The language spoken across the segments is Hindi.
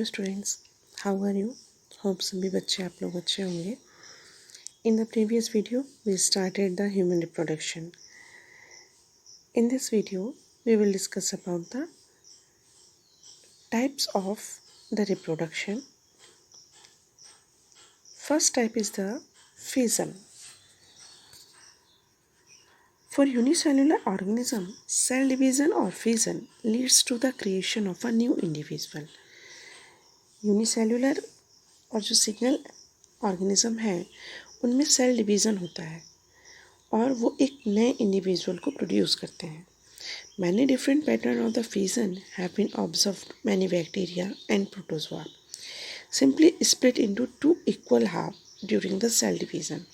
Hello students, how are you? Hope सभी बच्चे आप लोग अच्छे होंगे. In the previous video, we started the human reproduction. In this video, we will discuss about the types of the reproduction. First type is the fission. For unicellular organism, cell division or fission leads to the creation of a new individual. Unicellular और जो सिंगल ऑर्गेनिज्म है उनमें सेल डिवीज़न होता है और वो एक नए इंडिविजुअल को प्रोड्यूस करते हैं. Many different pattern of the fusion have been observed many bacteria and protozoa simply split into two equal half during the cell division.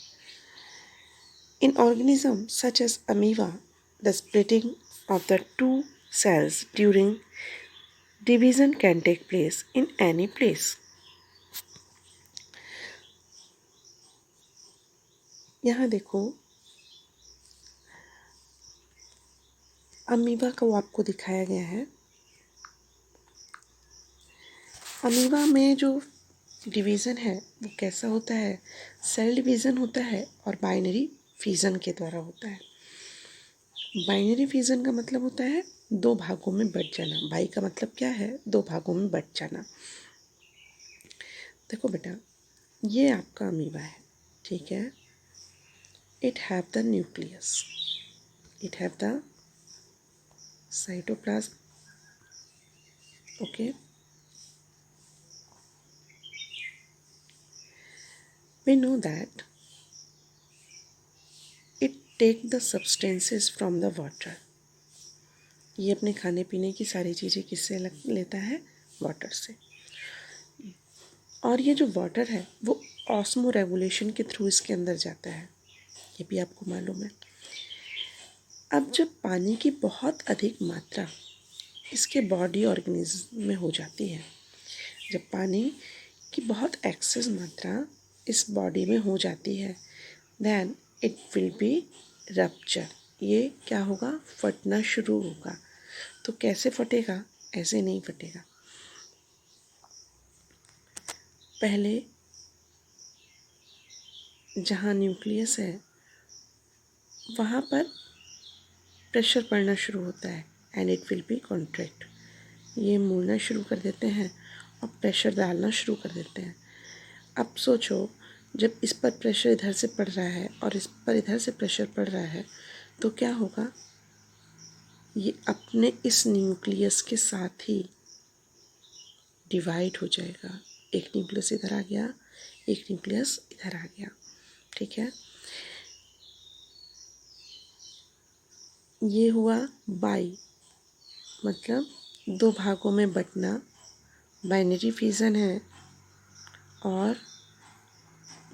In organisms such as amoeba, the splitting of the two cells during division can take place in any place. यहाँ देखो, अमीबा को आपको दिखाया गया है. अमीबा में जो डिवीज़न है वो कैसा होता है? सेल डिवीज़न होता है और बाइनरी फिजन के द्वारा होता है. बाइनरी फिजन का मतलब होता है दो भागों में बट जाना. बाई का मतलब क्या है? दो भागों में बट जाना. देखो बेटा, ये आपका अमीबा है, ठीक है. It have the nucleus, it have the cytoplasm, okay. We know that it take the substances from the water. ये अपने खाने पीने की सारी चीज़ें किससे लेता है? वाटर से. और ये जो वाटर है वो ऑस्मो रेगुलेशन के थ्रू इसके अंदर जाता है, ये भी आपको मालूम है. अब जब पानी की बहुत अधिक मात्रा इसके बॉडी ऑर्गेनिज्म में हो जाती है, जब पानी की बहुत एक्सेस मात्रा इस बॉडी में हो जाती है, then it will be rupture. ये क्या होगा? फटना शुरू होगा. तो कैसे फटेगा? ऐसे नहीं फटेगा. पहले जहाँ न्यूक्लियस है वहाँ पर प्रेशर पड़ना शुरू होता है and it will B contract. ये मुड़ना शुरू कर देते हैं और प्रेशर डालना शुरू कर देते हैं. अब सोचो, जब इस पर प्रेशर इधर से पड़ रहा है और इस पर इधर से प्रेशर पड़ रहा है तो क्या होगा? ये अपने इस न्यूक्लियस के साथ ही डिवाइड हो जाएगा. एक न्यूक्लियस इधर आ गया, एक न्यूक्लियस इधर आ गया, ठीक है. ये हुआ बाई, मतलब दो भागों में बंटना. बाइनरी फिजन है और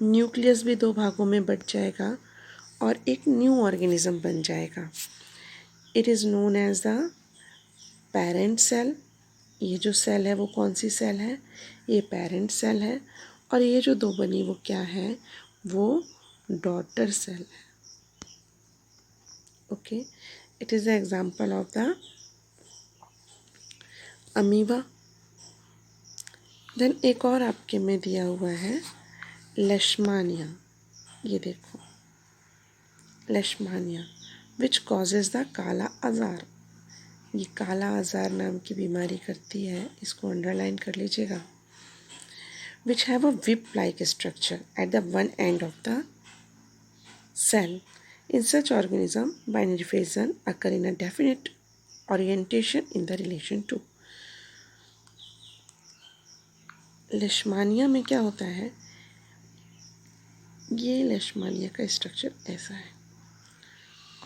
न्यूक्लियस भी दो भागों में बंट जाएगा और एक न्यू ऑर्गेनिज्म बन जाएगा. It is known as the parent cell. ये जो सेल है वो कौन सी सेल है? ये पेरेंट सेल है. और ये जो दो बनी वो क्या है? वो डॉटर सेल है, okay. It is the example of the amoeba. Then एक और आपके में दिया हुआ है लेशमानिया. ये देखो, लेशमानिया विच कॉजेज द काला आज़ार. ये काला आज़ार नाम की बीमारी करती है, इसको अंडरलाइन कर लीजिएगा. Which have a whip like structure at the one end of the cell. In such organism, binary fission occur in a definite orientation in the relation to. लेशमानिया में क्या होता है? ये लेशमानिया का स्ट्रक्चर ऐसा है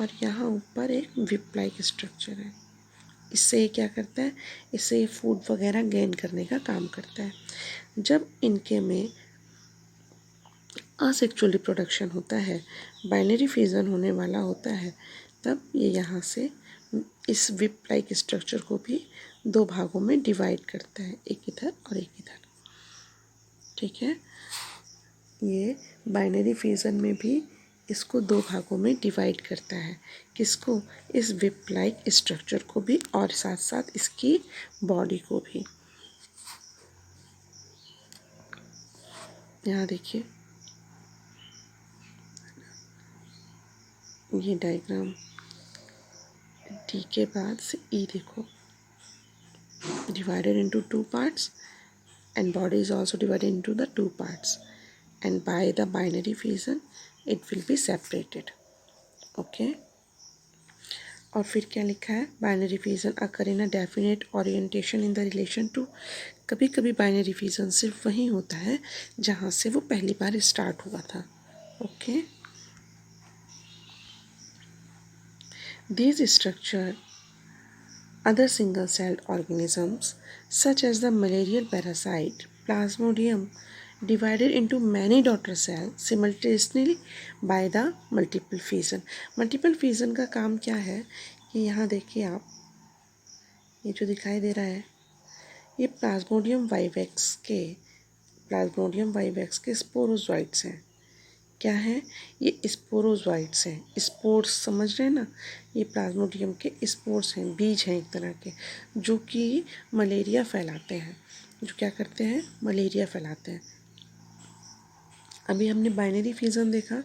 और यहाँ ऊपर एक विप लाइक स्ट्रक्चर है. इससे ये क्या करता है? इससे ये फूड वगैरह गेन करने का काम करता है. जब इनके में असेक्सुअल रिप्रोडक्शन होता है, बाइनरी फिजन होने वाला होता है, तब ये यहाँ से इस विप लाइक स्ट्रक्चर को भी दो भागों में डिवाइड करता है, एक इधर और एक इधर, ठीक है. ये बाइनरी फिजन में भी इसको दो भागों में डिवाइड करता है. किसको? इस विप लाइक स्ट्रक्चर को भी और साथ साथ इसकी बॉडी को भी. यहाँ देखिए ये डायग्राम डी के बाद से ई देखो, divided into two parts, and body is also divided into the two parts, and by the binary fission it will be separated. Okay. और फिर क्या लिखा है, binary fission occur in a definite orientation in the relation to. कभी कभी बाइनरी फिजन सिर्फ वहीं होता है जहाँ से वो पहली बार स्टार्ट हुआ था। Okay, these structure other single-celled organisms, such as the malarial parasite Plasmodium, divided into many daughter cells simultaneously by the multiple fission. Multiple fission का काम क्या है कि यहाँ देखिए आप, ये जो दिखाई दे रहा है ये प्लाज्मोडियम वाइवेक्स के स्पोरोजोइट्स हैं। क्या है ये, स्पोरोजोइट्स हैं। स्पोर्स समझ रहे हैं ना, ये प्लाज्मोडियम के स्पोर्स हैं, बीज हैं एक तरह के, जो कि मलेरिया फैलाते हैं, जो क्या करते हैं, मलेरिया फैलाते हैं। अभी हमने बाइनरी फ्यूज़न देखा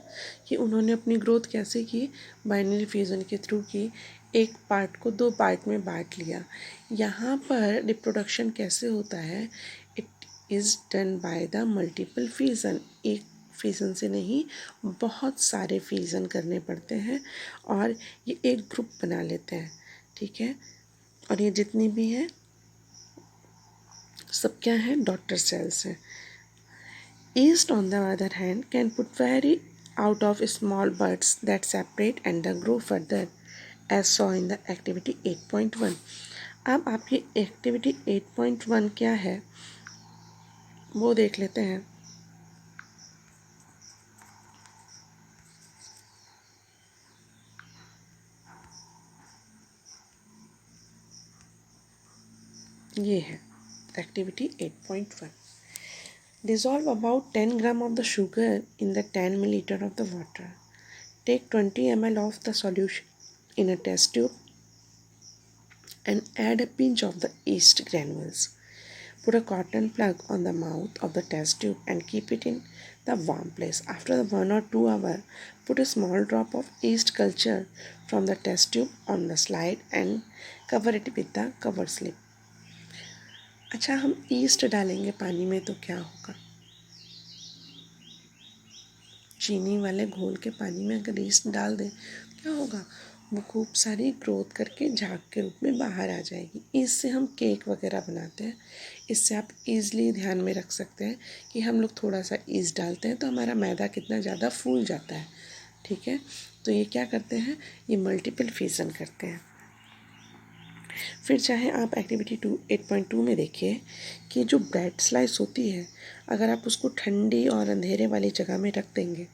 कि उन्होंने अपनी ग्रोथ कैसे की, बाइनरी फ्यूज़न के थ्रू की, एक पार्ट को दो पार्ट में बांट लिया। यहाँ पर रिप्रोडक्शन कैसे होता है, it is done by the multiple fusion. एक फ्यूज़न से नहीं, बहुत सारे फ्यूज़न करने पड़ते हैं और ये एक ग्रुप बना लेते हैं। ठीक है, और ये जितनी भी हैं सब क्या है, डॉटर सेल्स हैं। Yeast, on the other hand, can put vary out of small buds that separate and grow further, as saw in the activity 8.1. अब आप ये एक्टिविटी 8.1 क्या है वो देख लेते हैं। ये है activity 8.1. Dissolve about 10 gram of the sugar in the 10 milliliter of the water. Take 20 ml of the solution in a test tube and add a pinch of the yeast granules. Put a cotton plug on the mouth of the test tube and keep it in the warm place. After 1 or 2 hours, put a small drop of yeast culture from the test tube on the slide and cover it with the cover slip. अच्छा, हम ईस्ट डालेंगे पानी में तो क्या होगा, चीनी वाले घोल के पानी में अगर ईस्ट डाल दें क्या होगा, वो खूब सारी ग्रोथ करके झाग के रूप में बाहर आ जाएगी। इससे हम केक वगैरह बनाते हैं। इससे आप ईज़िली ध्यान में रख सकते हैं कि हम लोग थोड़ा सा ईस्ट डालते हैं तो हमारा मैदा कितना ज़्यादा फूल जाता है। ठीक है, तो ये क्या करते हैं, ये मल्टीपल फ्यूज़न करते हैं। फिर चाहे आप एक्टिविटी 8.2 में देखिए कि जो ब्रेड स्लाइस होती है, अगर आप उसको ठंडी और अंधेरे वाली जगह में रख देंगे,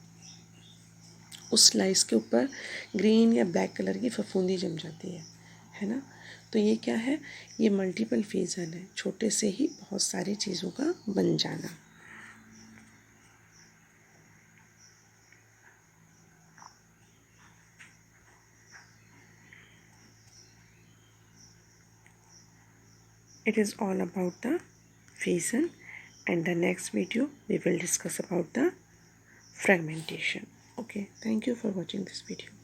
उस स्लाइस के ऊपर ग्रीन या ब्लैक कलर की फफूंदी जम जाती है ना। तो ये क्या है, ये मल्टीपल फ्यूज़न है, छोटे से ही बहुत सारी चीज़ों का बन जाना। It is all about the fission, and the next video we will discuss about the fragmentation. Okay, thank you for watching this video.